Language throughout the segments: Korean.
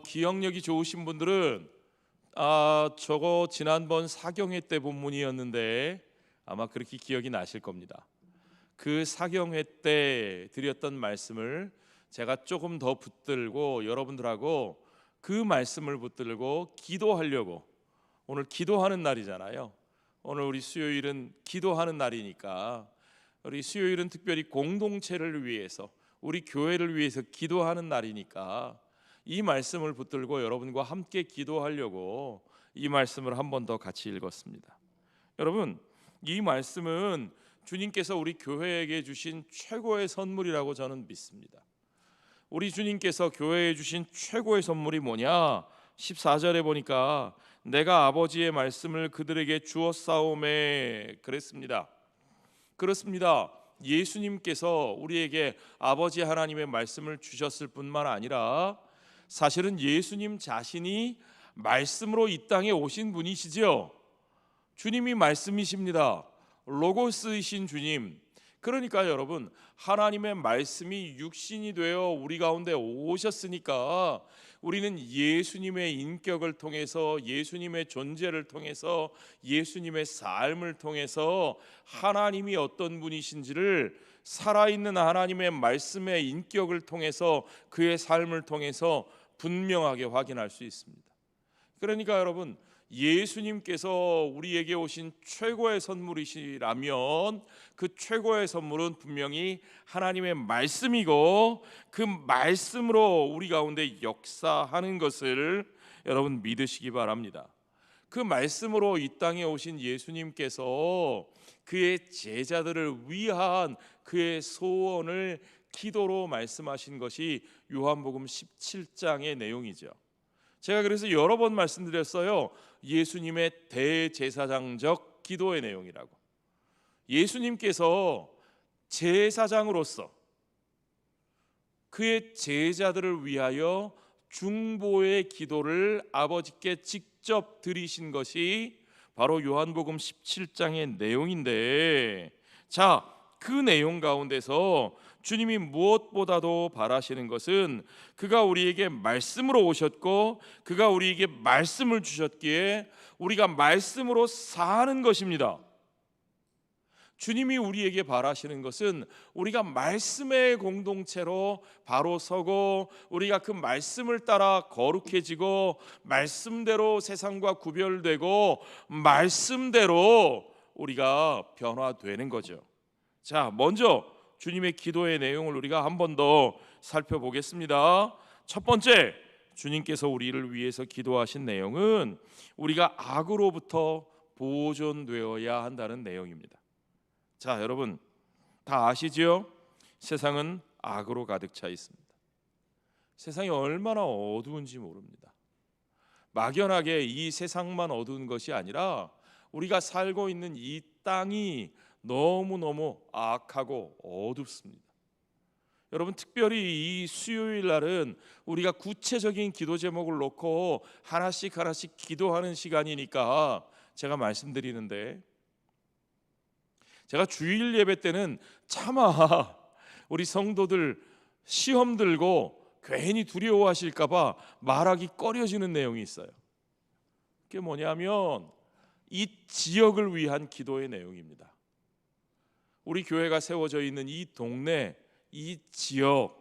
기억력이 좋으신 분들은 저거 지난번 사경회 때 본문이었는데 아마 그렇게 기억이 나실 겁니다. 그 사경회 때 드렸던 말씀을 제가 조금 더 붙들고 여러분들하고 그 말씀을 붙들고 기도하려고, 오늘 기도하는 날이잖아요. 오늘 우리 수요일은 기도하는 날이니까 우리 수요일은 특별히 공동체를 위해서, 우리 교회를 위해서 기도하는 날이니까 이 말씀을 붙들고 여러분과 함께 기도하려고 이 말씀을 한 번 더 같이 읽었습니다. 여러분, 이 말씀은 주님께서 우리 교회에게 주신 최고의 선물이라고 저는 믿습니다. 우리 주님께서 교회에 주신 최고의 선물이 뭐냐? 14절에 보니까 내가 아버지의 말씀을 그들에게 주었사오매 그랬습니다. 그렇습니다. 예수님께서 우리에게 아버지 하나님의 말씀을 주셨을 뿐만 아니라 사실은 예수님 자신이 말씀으로 이 땅에 오신 분이시죠. 주님이 말씀이십니다. 로고스이신 주님. 그러니까 여러분, 하나님의 말씀이 육신이 되어 우리 가운데 오셨으니까 우리는 예수님의 인격을 통해서, 예수님의 존재를 통해서, 예수님의 삶을 통해서 하나님이 어떤 분이신지를 살아있는 하나님의 말씀의 인격을 통해서, 그의 삶을 통해서 분명하게 확인할 수 있습니다. 그러니까 여러분, 예수님께서 우리에게 오신 최고의 선물이시라면 그 최고의 선물은 분명히 하나님의 말씀이고, 그 말씀으로 우리 가운데 역사하는 것을 여러분 믿으시기 바랍니다. 그 말씀으로 이 땅에 오신 예수님께서 그의 제자들을 위한 그의 소원을 기도로 말씀하신 것이 요한복음 17장의 내용이죠. 제가 그래서 여러 번 말씀드렸어요. 예수님의 대제사장적 기도의 내용이라고. 예수님께서 제사장으로서 그의 제자들을 위하여 중보의 기도를 아버지께 직접 드리신 것이 바로 요한복음 17장의 내용인데, 자, 그 내용 가운데서 주님이 무엇보다도 바라시는 것은 그가 우리에게 말씀으로 오셨고 그가 우리에게 말씀을 주셨기에 우리가 말씀으로 사는 것입니다. 주님이 우리에게 바라시는 것은 우리가 말씀의 공동체로 바로 서고 우리가 그 말씀을 따라 거룩해지고 말씀대로 세상과 구별되고 말씀대로 우리가 변화되는 거죠. 자, 먼저 주님의 기도의 내용을 우리가 한 번 더 살펴보겠습니다. 첫 번째, 주님께서 우리를 위해서 기도하신 내용은 우리가 악으로부터 보존되어야 한다는 내용입니다. 자, 여러분 다 아시지요? 세상은 악으로 가득 차 있습니다. 세상이 얼마나 어두운지 모릅니다. 막연하게 이 세상만 어두운 것이 아니라 우리가 살고 있는 이 땅이 너무너무 악하고 어둡습니다. 여러분, 특별히 이 수요일 날은 우리가 구체적인 기도 제목을 놓고 하나씩 기도하는 시간이니까 제가 말씀드리는데, 제가 주일 예배 때는 차마 우리 성도들 시험 들고 괜히 두려워하실까 봐 말하기 꺼려지는 내용이 있어요. 그게 뭐냐면 이 지역을 위한 기도의 내용입니다. 우리 교회가 세워져 있는 이 동네, 이 지역이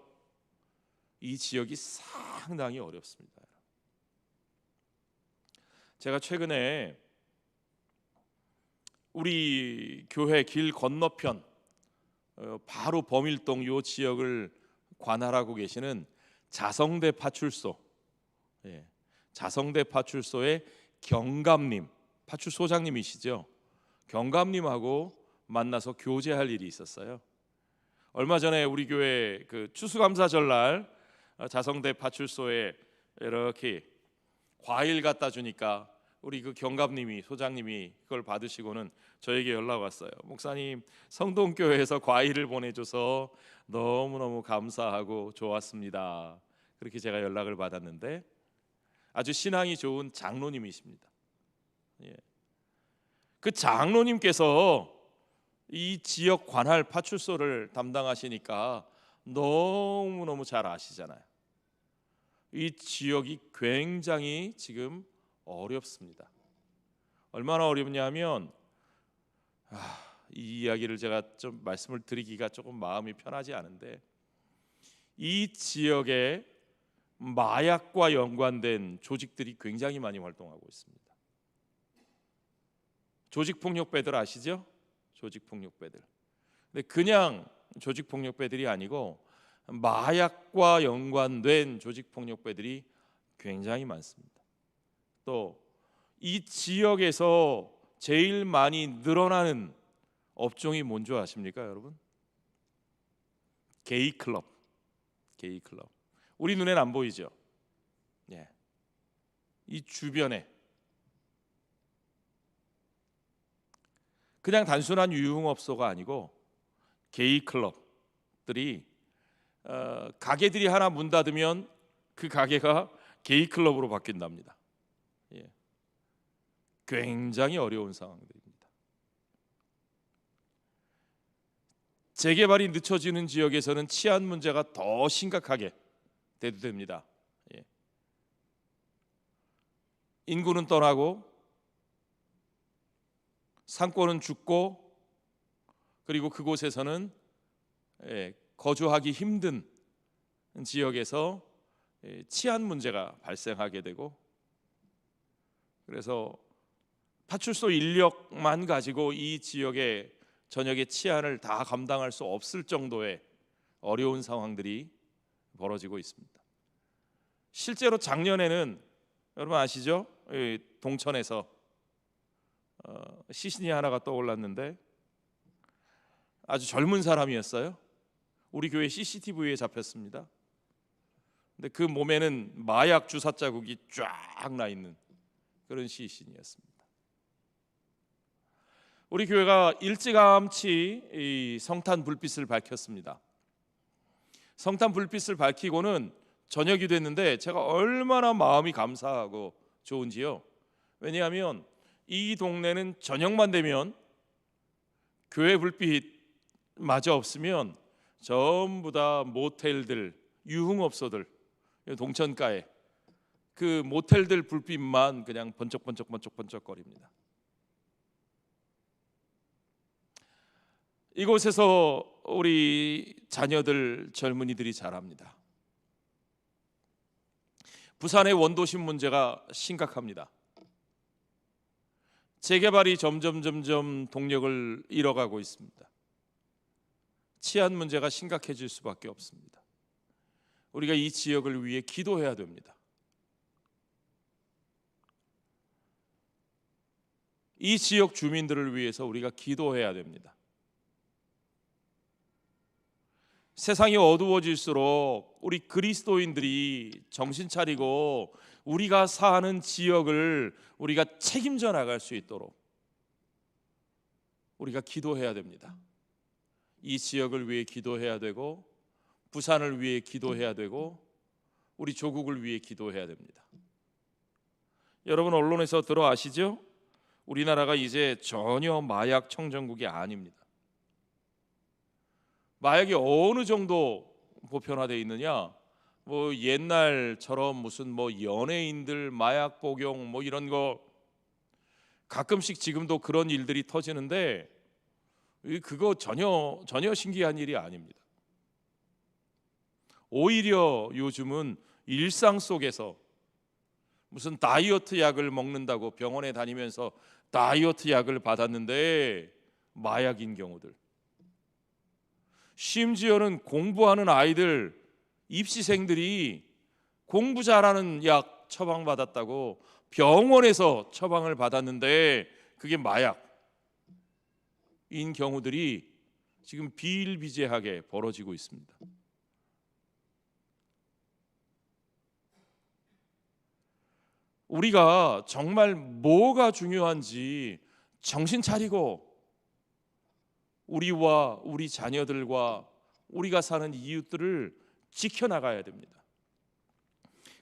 상당히 어렵습니다. 제가 최근에 우리 교회 길 건너편 바로 범일동 요 지역을 관할하고 계시는 자성대 파출소, 자성대 파출소의 경감님, 파출소장님이시죠. 경감님하고 만나서 교제할 일이 있었어요. 얼마 전에 우리 교회 그 추수감사절 날 자성대 파출소에 이렇게 과일 갖다 주니까 우리 그 경감님이, 소장님이 그걸 받으시고는 저에게 연락 왔어요. 목사님, 성동교회에서 과일을 보내줘서 너무너무 감사하고 좋았습니다. 그렇게 제가 연락을 받았는데 아주 신앙이 좋은 장로님이십니다. 그 장로님께서 이 지역 관할 파출소를 담당하시니까 너무너무 잘 아시잖아요. 이 지역이 굉장히 지금 어렵습니다. 얼마나 어렵냐면 이 이야기를 제가 좀 말씀을 드리기가 조금 마음이 편하지 않은데, 이 지역에 마약과 연관된 조직들이 굉장히 많이 활동하고 있습니다. 조직폭력배들 아시죠? 조직폭력배들. 근데 그냥 조직폭력배들이 아니고 마약과 연관된 조직폭력배들이 굉장히 많습니다. 또 이 지역에서 제일 많이 늘어나는 업종이 뭔지 아십니까, 여러분? 게이클럽. 게이클럽. 우리 눈엔 안 보이죠? 예. 이 주변에 그냥 단순한 유흥업소가 아니고 게이클럽들이 가게들이 하나 문 닫으면 그 가게가 게이클럽으로 바뀐답니다. 예. 굉장히 어려운 상황들입니다. 재개발이 늦춰지는 지역에서는 치안 문제가 더 심각하게 대두됩니다. 예. 인구는 떠나고 상권은 죽고, 그리고 그곳에서는 거주하기 힘든 지역에서 치안 문제가 발생하게 되고, 그래서 파출소 인력만 가지고 이 지역의 전역의 치안을 다 감당할 수 없을 정도의 어려운 상황들이 벌어지고 있습니다. 실제로 작년에는 여러분 아시죠? 동천에서 시신이 하나가 떠올랐는데 아주 젊은 사람이었어요. 우리 교회 CCTV에 잡혔습니다. 근데 그 몸에는 마약 주사 자국이 쫙 나 있는 그런 시신이었습니다. 우리 교회가 일찌감치 이 성탄 불빛을 밝혔습니다. 성탄 불빛을 밝히고는 저녁이 됐는데 제가 얼마나 마음이 감사하고 좋은지요. 왜냐하면 이 동네는 저녁만 되면 교회 불빛마저 없으면 전부 다 모텔들, 유흥업소들, 동천가에 그 모텔들 불빛만 그냥 번쩍번쩍거립니다. 이곳에서 우리 자녀들, 젊은이들이 자랍니다. 부산의 원도심 문제가 심각합니다. 재개발이 점점 동력을 잃어가고 있습니다. 치안 문제가 심각해질 수밖에 없습니다. 우리가 이 지역을 위해 기도해야 됩니다. 이 지역 주민들을 위해서 우리가 기도해야 됩니다. 세상이 어두워질수록 우리 그리스도인들이 정신 차리고 우리가 사는 지역을 우리가 책임져 나갈 수 있도록 우리가 기도해야 됩니다. 이 지역을 위해 기도해야 되고, 부산을 위해 기도해야 되고, 우리 조국을 위해 기도해야 됩니다. 여러분 언론에서 들어 아시죠? 우리나라가 이제 전혀 마약 청정국이 아닙니다. 마약이 어느 정도 보편화되어 있느냐? 뭐 옛날처럼 무슨 뭐 연예인들 마약 복용 뭐 이런 거 가끔씩 지금도 그런 일들이 터지는데 그거 전혀 신기한 일이 아닙니다. 오히려 요즘은 일상 속에서 무슨 다이어트 약을 먹는다고 병원에 다니면서 다이어트 약을 받았는데 마약인 경우들, 심지어는 공부하는 아이들, 입시생들이 공부 잘하는 약 처방받았다고 병원에서 처방을 받았는데 그게 마약인 경우들이 지금 비일비재하게 벌어지고 있습니다. 우리가 정말 뭐가 중요한지 정신 차리고 우리와 우리 자녀들과 우리가 사는 이웃들을 지켜나가야 됩니다.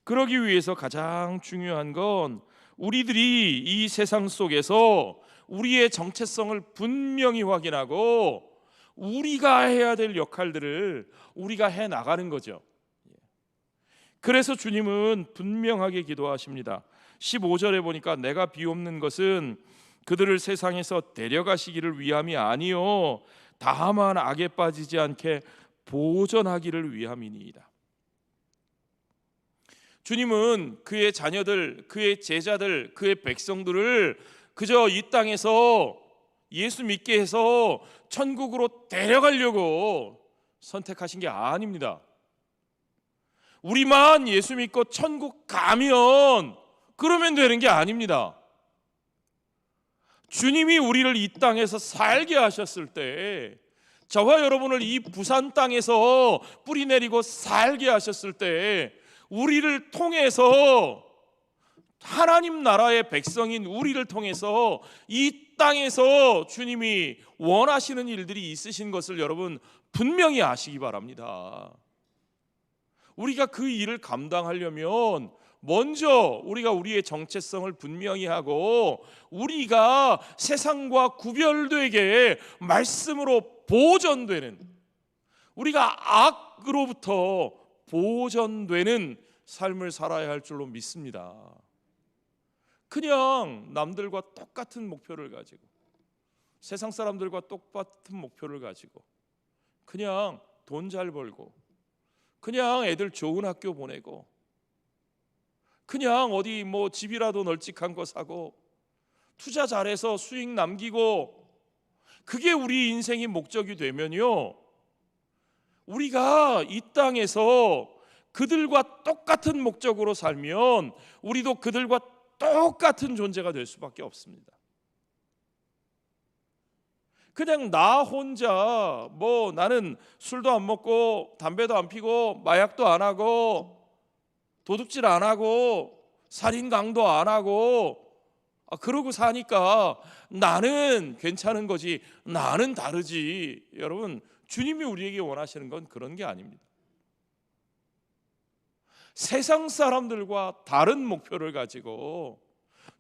그러기 위해서 가장 중요한 건 우리들이 이 세상 속에서 우리의 정체성을 분명히 확인하고 우리가 해야 될 역할들을 우리가 해 나가는 거죠. 그래서 주님은 분명하게 기도하십니다. 15절에 보니까 내가 비옵는 것은 그들을 세상에서 데려가시기를 위함이 아니요 다만 악에 빠지지 않게 보전하기를 위함이니이다. 주님은 그의 자녀들, 그의 제자들, 그의 백성들을 그저 이 땅에서 예수 믿게 해서 천국으로 데려가려고 선택하신 게 아닙니다. 우리만 예수 믿고 천국 가면 그러면 되는 게 아닙니다. 주님이 우리를 이 땅에서 살게 하셨을 때, 저와 여러분을 이 부산 땅에서 뿌리 내리고 살게 하셨을 때, 우리를 통해서 하나님 나라의 백성인 우리를 통해서 이 땅에서 주님이 원하시는 일들이 있으신 것을 여러분 분명히 아시기 바랍니다. 우리가 그 일을 감당하려면 먼저 우리가 우리의 정체성을 분명히 하고 우리가 세상과 구별되게 말씀으로 보존되는, 우리가 악으로부터 보존되는 삶을 살아야 할 줄로 믿습니다. 그냥 남들과 똑같은 목표를 가지고, 세상 사람들과 똑같은 목표를 가지고 그냥 돈 잘 벌고, 그냥 애들 좋은 학교 보내고, 그냥 어디 뭐 집이라도 널찍한 거 사고 투자 잘해서 수익 남기고, 그게 우리 인생의 목적이 되면요, 우리가 이 땅에서 그들과 똑같은 목적으로 살면 우리도 그들과 똑같은 존재가 될 수밖에 없습니다. 그냥 나 혼자 뭐 나는 술도 안 먹고 담배도 안 피고 마약도 안 하고 도둑질 안 하고 살인 강도 안 하고 그러고 사니까 나는 괜찮은 거지, 나는 다르지. 여러분, 주님이 우리에게 원하시는 건 그런 게 아닙니다. 세상 사람들과 다른 목표를 가지고,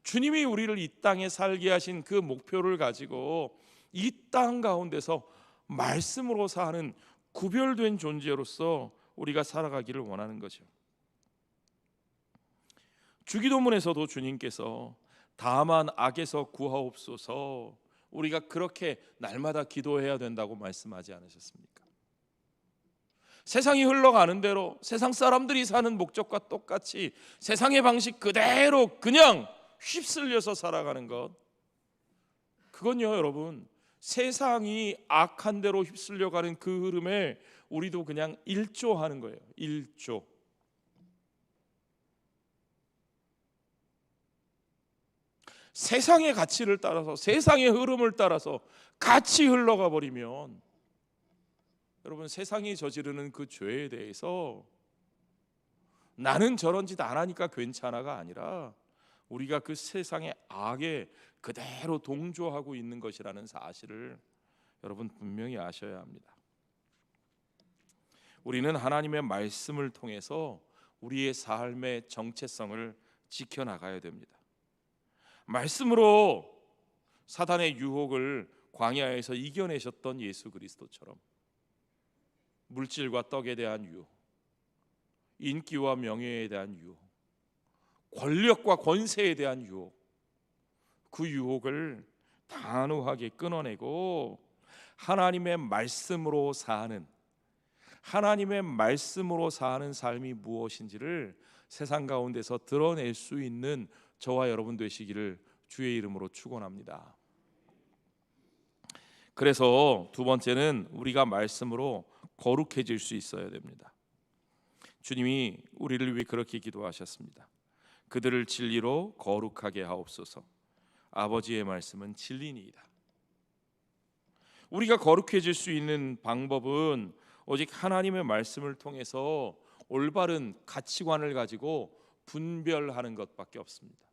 주님이 우리를 이 땅에 살게 하신 그 목표를 가지고 이 땅 가운데서 말씀으로 사는 구별된 존재로서 우리가 살아가기를 원하는 거죠. 주기도문에서도 주님께서 다만 악에서 구하옵소서, 우리가 그렇게 날마다 기도해야 된다고 말씀하지 않으셨습니까? 세상이 흘러가는 대로 세상 사람들이 사는 목적과 똑같이 세상의 방식 그대로 그냥 휩쓸려서 살아가는 것, 그건요 여러분, 세상이 악한 대로 휩쓸려가는 그 흐름에 우리도 그냥 일조하는 거예요. 일조. 세상의 가치를 따라서, 세상의 흐름을 따라서 같이 흘러가 버리면 여러분, 세상이 저지르는 그 죄에 대해서 나는 저런 짓 안 하니까 괜찮아가 아니라 우리가 그 세상의 악에 그대로 동조하고 있는 것이라는 사실을 여러분 분명히 아셔야 합니다. 우리는 하나님의 말씀을 통해서 우리의 삶의 정체성을 지켜나가야 됩니다. 말씀으로 사단의 유혹을 광야에서 이겨내셨던 예수 그리스도처럼 물질과 떡에 대한 유혹, 인기와 명예에 대한 유혹, 권력과 권세에 대한 유혹, 그 유혹을 단호하게 끊어내고 하나님의 말씀으로 사는, 하나님의 말씀으로 사는 삶이 무엇인지를 세상 가운데서 드러낼 수 있는 저와 여러분 되시기를 주의 이름으로 축원합니다. 그래서 두 번째는 우리가 말씀으로 거룩해질 수 있어야 됩니다. 주님이 우리를 위해 그렇게 기도하셨습니다. 그들을 진리로 거룩하게 하옵소서. 아버지의 말씀은 진리니이다. 우리가 거룩해질 수 있는 방법은 오직 하나님의 말씀을 통해서 올바른 가치관을 가지고 분별하는 것밖에 없습니다.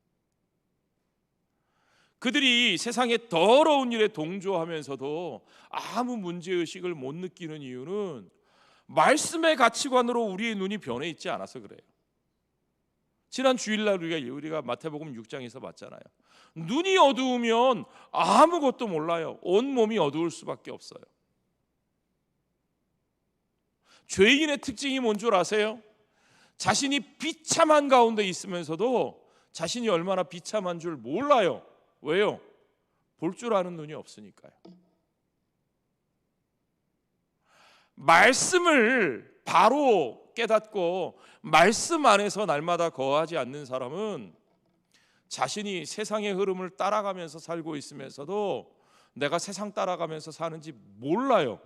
그들이 세상의 더러운 일에 동조하면서도 아무 문제의식을 못 느끼는 이유는 말씀의 가치관으로 우리의 눈이 변해 있지 않아서 그래요. 지난 주일날 우리가 마태복음 6장에서 봤잖아요. 눈이 어두우면 아무것도 몰라요. 온몸이 어두울 수밖에 없어요. 죄인의 특징이 뭔 줄 아세요? 자신이 비참한 가운데 있으면서도 자신이 얼마나 비참한 줄 몰라요. 왜요? 볼 줄 아는 눈이 없으니까요. 말씀을 바로 깨닫고 말씀 안에서 날마다 거하지 않는 사람은 자신이 세상의 흐름을 따라가면서 살고 있으면서도 내가 세상 따라가면서 사는지 몰라요.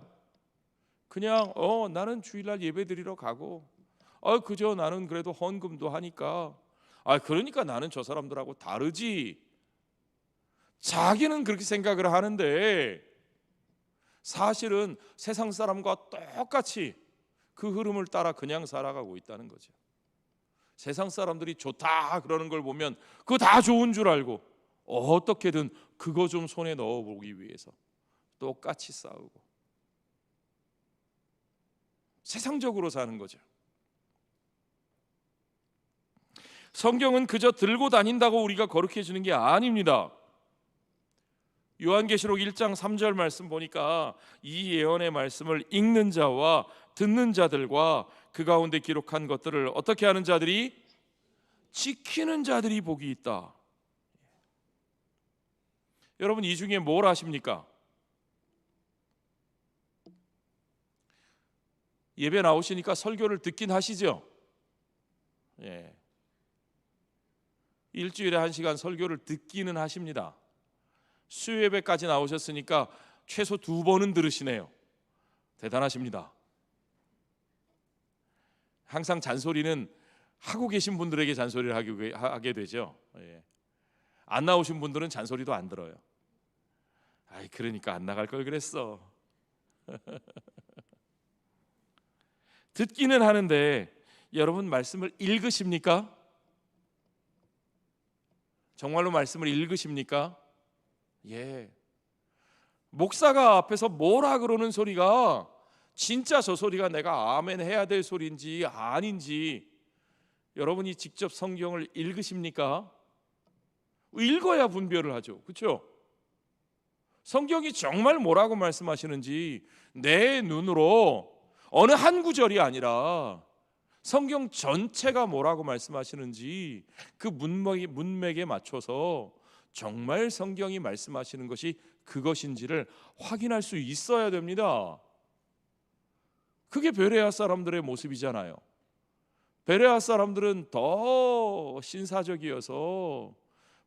그냥 나는 주일날 예배 드리러 가고 그저 나는 그래도 헌금도 하니까 그러니까 나는 저 사람들하고 다르지. 자기는 그렇게 생각을 하는데 사실은 세상 사람과 똑같이 그 흐름을 따라 그냥 살아가고 있다는 거죠. 세상 사람들이 좋다 그러는 걸 보면 그거 다 좋은 줄 알고 어떻게든 그거 좀 손에 넣어보기 위해서 똑같이 싸우고 세상적으로 사는 거죠. 성경은 그저 들고 다닌다고 우리가 거룩해지는 게 아닙니다. 요한계시록 1장 3절 말씀 보니까 이 예언의 말씀을 읽는 자와 듣는 자들과 그 가운데 기록한 것들을 어떻게 하는 자들이? 지키는 자들이 복이 있다. 여러분 이 중에 뭘 아십니까? 예배 나오시니까 설교를 듣긴 하시죠? 예. 일주일에 1시간 설교를 듣기는 하십니다. 수요예배까지 나오셨으니까 최소 2번은 들으시네요. 대단하십니다. 항상 잔소리는 하고 계신 분들에게 잔소리를 하게 되죠. 예. 안 나오신 분들은 잔소리도 안 들어요. 그러니까 안 나갈 걸 그랬어. 듣기는 하는데 여러분 말씀을 읽으십니까? 정말로 말씀을 읽으십니까? 예. 목사가 앞에서 뭐라 그러는 소리가 진짜 저 소리가 내가 아멘 해야 될 소리인지 아닌지 여러분이 직접 성경을 읽으십니까? 읽어야 분별을 하죠. 그렇죠? 성경이 정말 뭐라고 말씀하시는지 내 눈으로 어느 한 구절이 아니라 성경 전체가 뭐라고 말씀하시는지 그 문맥에 맞춰서 정말 성경이 말씀하시는 것이 그것인지를 확인할 수 있어야 됩니다. 그게 베레아 사람들의 모습이잖아요. 베레아 사람들은 더 신사적이어서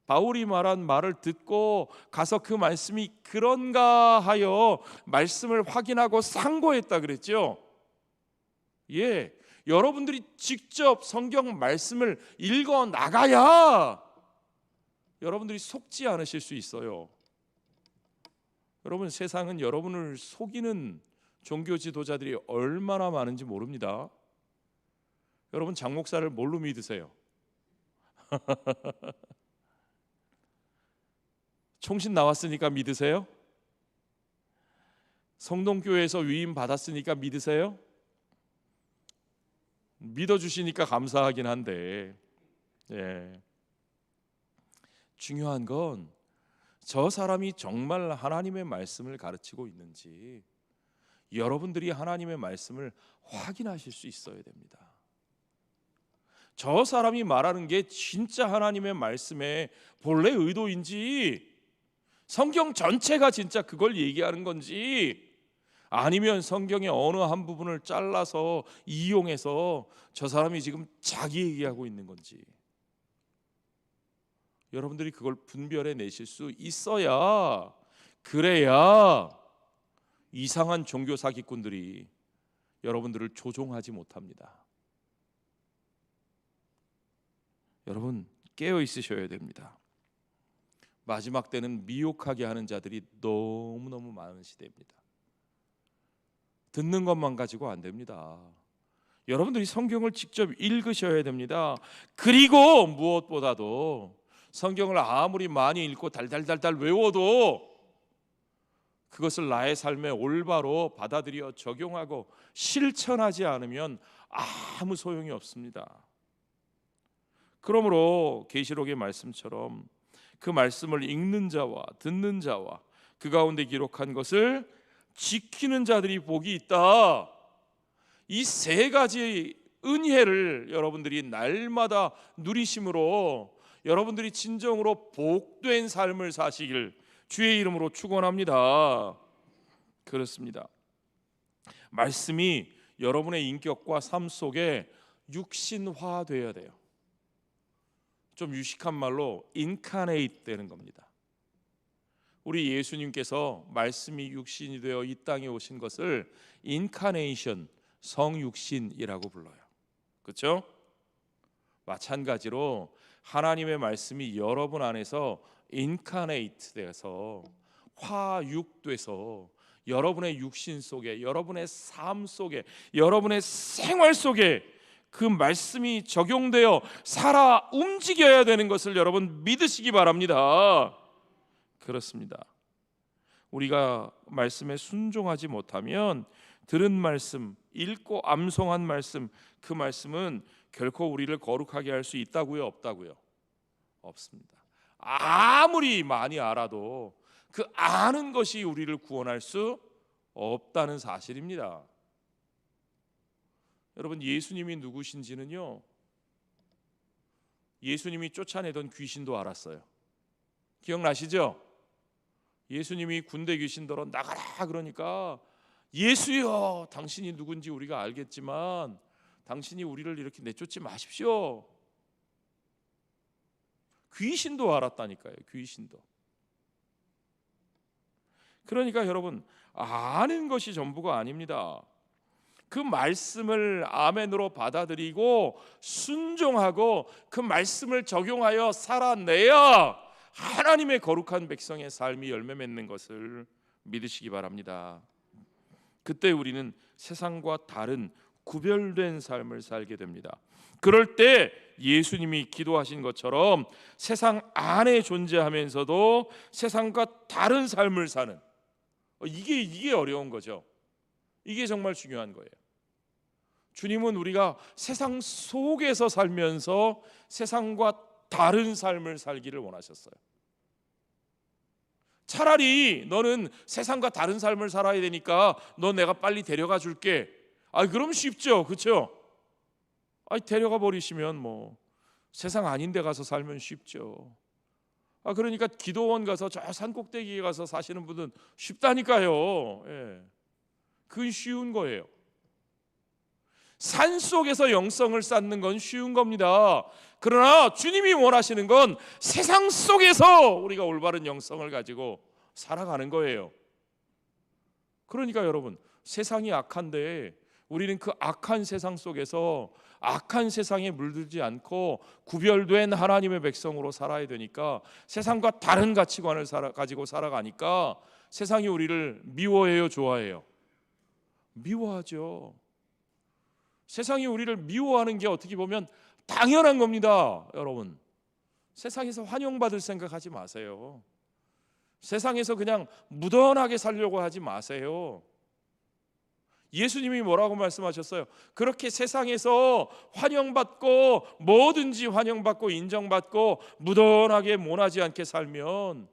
바울이 말한 말을 듣고 가서 그 말씀이 그런가 하여 말씀을 확인하고 상고했다 그랬죠. 예, 여러분들이 직접 성경 말씀을 읽어 나가야 여러분들이 속지 않으실 수 있어요. 여러분 세상은 여러분을 속이는 종교 지도자들이 얼마나 많은지 모릅니다. 여러분 장 목사를 뭘로 믿으세요? 총신 나왔으니까 믿으세요? 성동교회에서 위임 받았으니까 믿으세요? 믿어주시니까 감사하긴 한데 예. 중요한 건 저 사람이 정말 하나님의 말씀을 가르치고 있는지 여러분들이 하나님의 말씀을 확인하실 수 있어야 됩니다. 저 사람이 말하는 게 진짜 하나님의 말씀의 본래 의도인지 성경 전체가 진짜 그걸 얘기하는 건지 아니면 성경의 어느 한 부분을 잘라서 이용해서 저 사람이 지금 자기 얘기하고 있는 건지 여러분들이 그걸 분별해 내실 수 있어야 그래야 이상한 종교 사기꾼들이 여러분들을 조종하지 못합니다. 여러분 깨어 있으셔야 됩니다. 마지막 때는 미혹하게 하는 자들이 너무너무 많은 시대입니다. 듣는 것만 가지고 안 됩니다. 여러분들이 성경을 직접 읽으셔야 됩니다. 그리고 무엇보다도 성경을 아무리 많이 읽고 달달달달 외워도 그것을 나의 삶에 올바로 받아들여 적용하고 실천하지 않으면 아무 소용이 없습니다. 그러므로 계시록의 말씀처럼 그 말씀을 읽는 자와 듣는 자와 그 가운데 기록한 것을 지키는 자들이 복이 있다. 이 세 가지 은혜를 여러분들이 날마다 누리심으로 여러분들이 진정으로 복된 삶을 사시길 주의 이름으로 축원합니다. 그렇습니다. 말씀이 여러분의 인격과 삶 속에 육신화되어야 돼요. 좀 유식한 말로 인카네이트 되는 겁니다. 우리 예수님께서 말씀이 육신이 되어 이 땅에 오신 것을 인카네이션, 성육신이라고 불러요. 그렇죠? 마찬가지로 하나님의 말씀이 여러분 안에서 인카네이트 돼서 화육돼서 여러분의 육신 속에, 여러분의 삶 속에, 여러분의 생활 속에 그 말씀이 적용되어 살아 움직여야 되는 것을 여러분 믿으시기 바랍니다. 그렇습니다. 우리가 말씀에 순종하지 못하면 들은 말씀, 읽고 암송한 말씀, 그 말씀은 결코 우리를 거룩하게 할 수 있다고요? 없다고요? 없습니다. 아무리 많이 알아도 그 아는 것이 우리를 구원할 수 없다는 사실입니다. 여러분, 예수님이 누구신지는요, 예수님이 쫓아내던 귀신도 알았어요. 기억나시죠? 예수님이 군대 귀신들어 나가라 그러니까 예수여, 당신이 누군지 우리가 알겠지만 당신이 우리를 이렇게 내쫓지 마십시오. 귀신도 알았다니까요. 귀신도. 그러니까 여러분, 아는 것이 전부가 아닙니다. 그 말씀을 아멘으로 받아들이고 순종하고 그 말씀을 적용하여 살아내야 하나님의 거룩한 백성의 삶이 열매 맺는 것을 믿으시기 바랍니다. 그때 우리는 세상과 다른 구별된 삶을 살게 됩니다. 그럴 때 예수님이 기도하신 것처럼 세상 안에 존재하면서도 세상과 다른 삶을 사는, 이게 어려운 거죠. 이게 정말 중요한 거예요. 주님은 우리가 세상 속에서 살면서 세상과 다른 삶을 살기를 원하셨어요. 차라리 너는 세상과 다른 삶을 살아야 되니까 너 내가 빨리 데려가 줄게. 그럼 쉽죠, 그렇죠? 데려가 버리시면 뭐 세상 아닌 데 가서 살면 쉽죠. 그러니까 기도원 가서 저 산 꼭대기에 가서 사시는 분은 쉽다니까요. 예. 그건 쉬운 거예요. 산 속에서 영성을 쌓는 건 쉬운 겁니다. 그러나 주님이 원하시는 건 세상 속에서 우리가 올바른 영성을 가지고 살아가는 거예요. 그러니까 여러분, 세상이 악한데 우리는 그 악한 세상 속에서 악한 세상에 물들지 않고 구별된 하나님의 백성으로 살아야 되니까 세상과 다른 가치관을 가지고 살아가니까 세상이 우리를 미워해요, 좋아해요? 미워하죠. 세상이 우리를 미워하는 게 어떻게 보면 당연한 겁니다. 여러분, 세상에서 환영받을 생각하지 마세요. 세상에서 그냥 무던하게 살려고 하지 마세요. 예수님이 뭐라고 말씀하셨어요? 그렇게 세상에서 환영받고 뭐든지 환영받고 인정받고 무던하게 모나지 않게 살면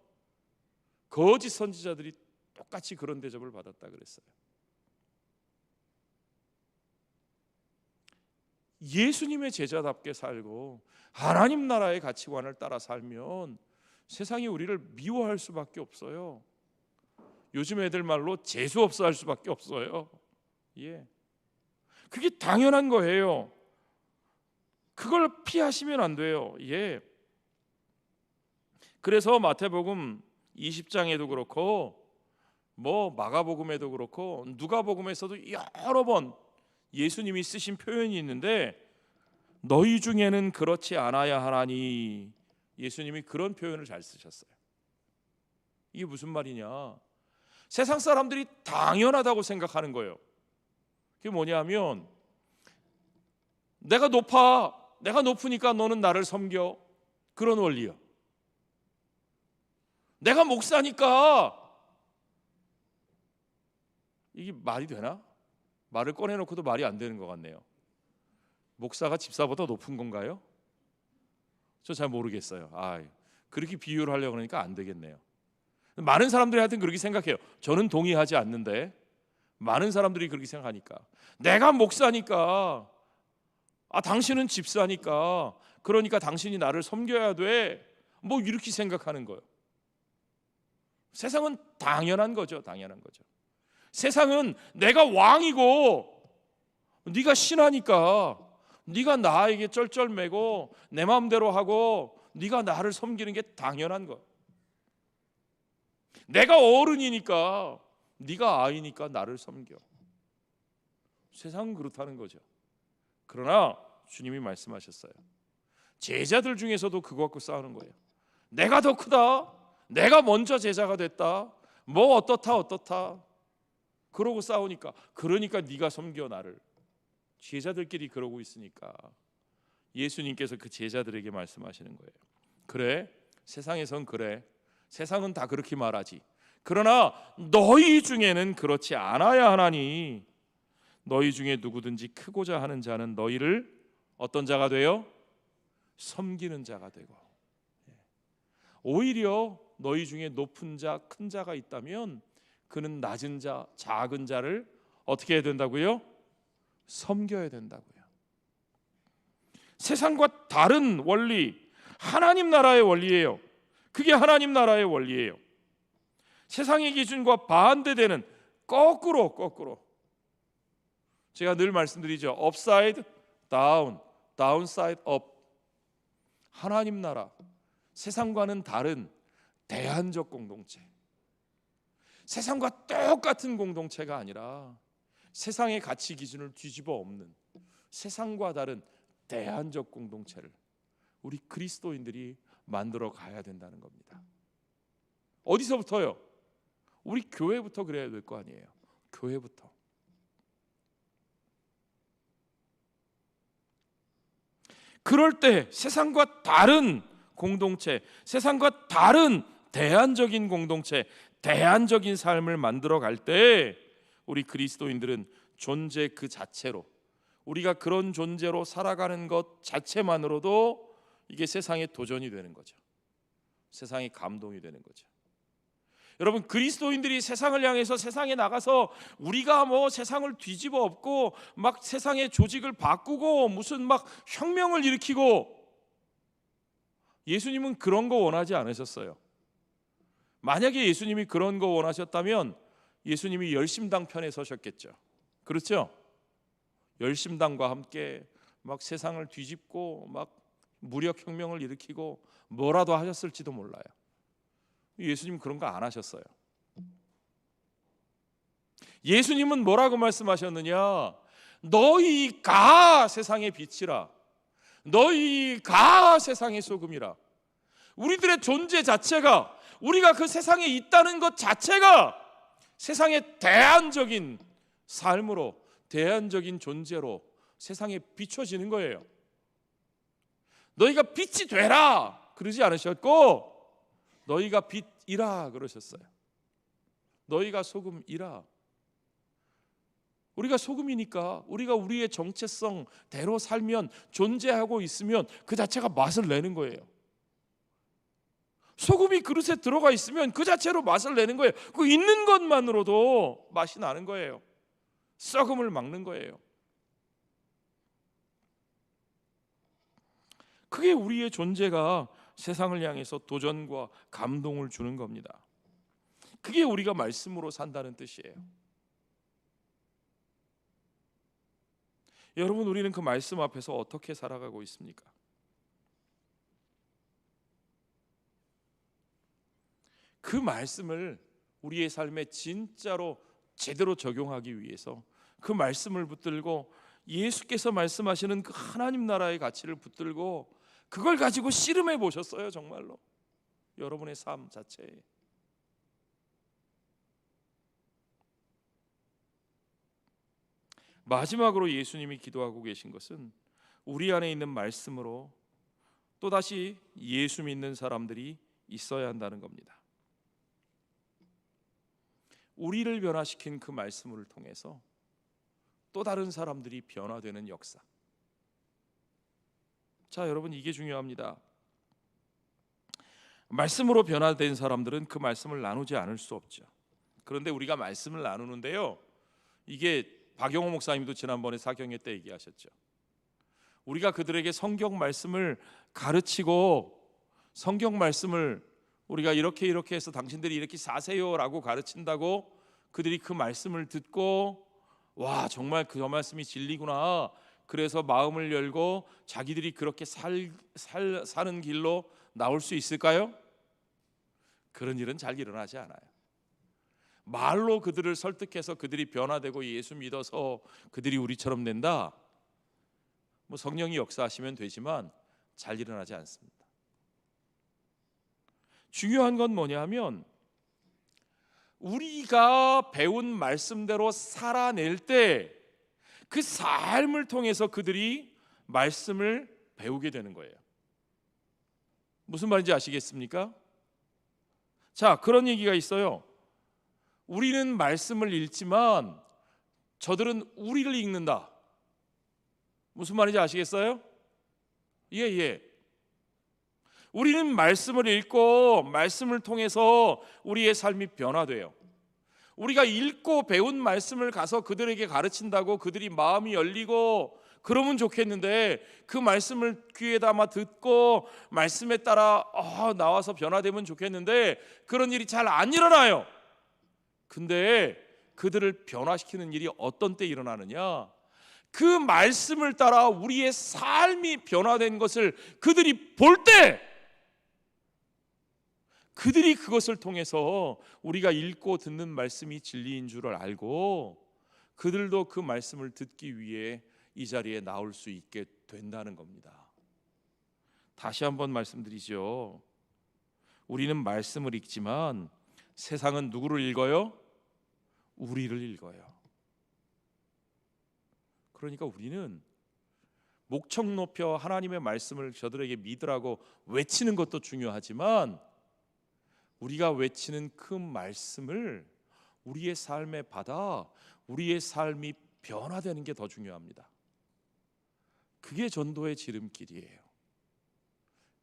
거짓 선지자들이 똑같이 그런 대접을 받았다 그랬어요. 예수님의 제자답게 살고 하나님 나라의 가치관을 따라 살면 세상이 우리를 미워할 수밖에 없어요. 요즘 애들 말로 재수 없어 할 수밖에 없어요. 예, 그게 당연한 거예요. 그걸 피하시면 안 돼요. 예. 그래서 마태복음 20장에도 그렇고 뭐 마가복음에도 그렇고 누가복음에서도 여러 번 예수님이 쓰신 표현이 있는데 너희 중에는 그렇지 않아야 하나니, 예수님이 그런 표현을 잘 쓰셨어요. 이게 무슨 말이냐? 세상 사람들이 당연하다고 생각하는 거예요. 그게 뭐냐면 내가 높으니까 너는 나를 섬겨, 그런 원리야. 내가 목사니까, 이게 말이 되나? 말을 꺼내놓고도 말이 안 되는 것 같네요. 목사가 집사보다 높은 건가요? 저 잘 모르겠어요. 그렇게 비유를 하려고 하니까 안 되겠네요. 많은 사람들이 하여튼 그렇게 생각해요. 저는 동의하지 않는데 많은 사람들이 그렇게 생각하니까, 내가 목사니까 당신은 집사니까, 그러니까 당신이 나를 섬겨야 돼, 뭐 이렇게 생각하는 거예요. 세상은 당연한 거죠. 당연한 거죠. 세상은 내가 왕이고 네가 신하니까 네가 나에게 쩔쩔매고 내 마음대로 하고 네가 나를 섬기는 게 당연한 거야. 내가 어른이니까 네가 아이니까 나를 섬겨. 세상은 그렇다는 거죠. 그러나 주님이 말씀하셨어요. 제자들 중에서도 그거 갖고 싸우는 거예요. 내가 더 크다, 내가 먼저 제자가 됐다, 뭐 어떻다 그러고 싸우니까, 그러니까 네가 섬겨 나를. 제자들끼리 그러고 있으니까 예수님께서 그 제자들에게 말씀하시는 거예요. 그래, 세상에선 그래, 세상은 다 그렇게 말하지. 그러나 너희 중에는 그렇지 않아야 하나니, 너희 중에 누구든지 크고자 하는 자는 너희를 어떤 자가 되어? 섬기는 자가 되고. 오히려 너희 중에 높은 자, 큰 자가 있다면 그는 낮은 자, 작은 자를 어떻게 해야 된다고요? 섬겨야 된다고요. 세상과 다른 원리, 하나님 나라의 원리예요. 그게 하나님 나라의 원리예요. 세상의 기준과 반대되는, 거꾸로. 제가 늘 말씀드리죠. upside down, downside up. 하나님 나라, 세상과는 다른 대안적 공동체. 세상과 똑같은 공동체가 아니라 세상의 가치 기준을 뒤집어 엎는 세상과 다른 대안적 공동체를 우리 그리스도인들이 만들어 가야 된다는 겁니다. 어디서부터요? 우리 교회부터 그래야 될 거 아니에요. 교회부터. 그럴 때 세상과 다른 공동체, 세상과 다른 대안적인 공동체, 대안적인 삶을 만들어 갈 때 우리 그리스도인들은 존재 그 자체로, 우리가 그런 존재로 살아가는 것 자체만으로도 이게 세상의 도전이 되는 거죠. 세상의 감동이 되는 거죠. 여러분, 그리스도인들이 세상을 향해서 세상에 나가서 우리가 뭐 세상을 뒤집어 엎고 막 세상의 조직을 바꾸고 무슨 막 혁명을 일으키고, 예수님은 그런 거 원하지 않으셨어요. 만약에 예수님이 그런 거 원하셨다면 예수님이 열심당 편에 서셨겠죠. 그렇죠? 열심당과 함께 막 세상을 뒤집고 막 무력혁명을 일으키고 뭐라도 하셨을지도 몰라요. 예수님 그런 거 안 하셨어요. 예수님은 뭐라고 말씀하셨느냐? 너희가 세상의 빛이라, 너희가 세상의 소금이라. 우리들의 존재 자체가, 우리가 그 세상에 있다는 것 자체가 세상의 대안적인 삶으로, 대안적인 존재로 세상에 비춰지는 거예요. 너희가 빛이 되라 그러지 않으셨고, 너희가 빛이라 그러셨어요. 너희가 소금이라. 우리가 소금이니까 우리가 우리의 정체성대로 살면, 존재하고 있으면 그 자체가 맛을 내는 거예요. 소금이 그릇에 들어가 있으면 그 자체로 맛을 내는 거예요. 그 있는 것만으로도 맛이 나는 거예요. 썩음을 막는 거예요. 그게 우리의 존재가 세상을 향해서 도전과 감동을 주는 겁니다. 그게 우리가 말씀으로 산다는 뜻이에요. 여러분, 우리는 그 말씀 앞에서 어떻게 살아가고 있습니까? 그 말씀을 우리의 삶에 진짜로 제대로 적용하기 위해서 그 말씀을 붙들고, 예수께서 말씀하시는 그 하나님 나라의 가치를 붙들고 그걸 가지고 씨름해 보셨어요. 정말로 여러분의 삶 자체에. 마지막으로 예수님이 기도하고 계신 것은 우리 안에 있는 말씀으로 또다시 예수 믿는 사람들이 있어야 한다는 겁니다. 우리를 변화시킨 그 말씀을 통해서 또 다른 사람들이 변화되는 역사. 자, 여러분, 이게 중요합니다. 말씀으로 변화된 사람들은 그 말씀을 나누지 않을 수 없죠. 그런데 우리가 말씀을 나누는데요, 이게 박영호 목사님도 지난번에 사경회 때 얘기하셨죠. 우리가 그들에게 성경 말씀을 가르치고 성경 말씀을 우리가 이렇게 해서 당신들이 이렇게 사세요라고 가르친다고 그들이 그 말씀을 듣고 와, 정말 그 말씀이 진리구나, 그래서 마음을 열고 자기들이 그렇게 사는 길로 나올 수 있을까요? 그런 일은 잘 일어나지 않아요. 말로 그들을 설득해서 그들이 변화되고 예수 믿어서 그들이 우리처럼 된다, 뭐 성령이 역사하시면 되지만 잘 일어나지 않습니다. 중요한 건 뭐냐 하면 우리가 배운 말씀대로 살아낼 때 그 삶을 통해서 그들이 말씀을 배우게 되는 거예요. 무슨 말인지 아시겠습니까? 자, 그런 얘기가 있어요. 우리는 말씀을 읽지만 저들은 우리를 읽는다. 무슨 말인지 아시겠어요? 예. 우리는 말씀을 읽고 말씀을 통해서 우리의 삶이 변화돼요. 우리가 읽고 배운 말씀을 가서 그들에게 가르친다고 그들이 마음이 열리고 그러면 좋겠는데, 그 말씀을 귀에 담아 듣고 말씀에 따라 나와서 변화되면 좋겠는데 그런 일이 잘 안 일어나요. 근데 그들을 변화시키는 일이 어떤 때 일어나느냐? 그 말씀을 따라 우리의 삶이 변화된 것을 그들이 볼 때, 그들이 그것을 통해서 우리가 읽고 듣는 말씀이 진리인 줄을 알고 그들도 그 말씀을 듣기 위해 이 자리에 나올 수 있게 된다는 겁니다. 다시 한번 말씀드리죠. 우리는 말씀을 읽지만 세상은 누구를 읽어요? 우리를 읽어요. 그러니까 우리는 목청 높여 하나님의 말씀을 저들에게 믿으라고 외치는 것도 중요하지만 우리가 외치는 그 말씀을 우리의 삶에 받아 우리의 삶이 변화되는 게 더 중요합니다. 그게 전도의 지름길이에요.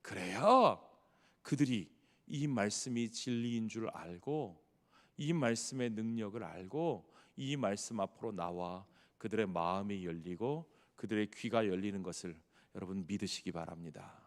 그래야 그들이 이 말씀이 진리인 줄 알고 이 말씀의 능력을 알고 이 말씀 앞으로 나와 그들의 마음이 열리고 그들의 귀가 열리는 것을 여러분 믿으시기 바랍니다.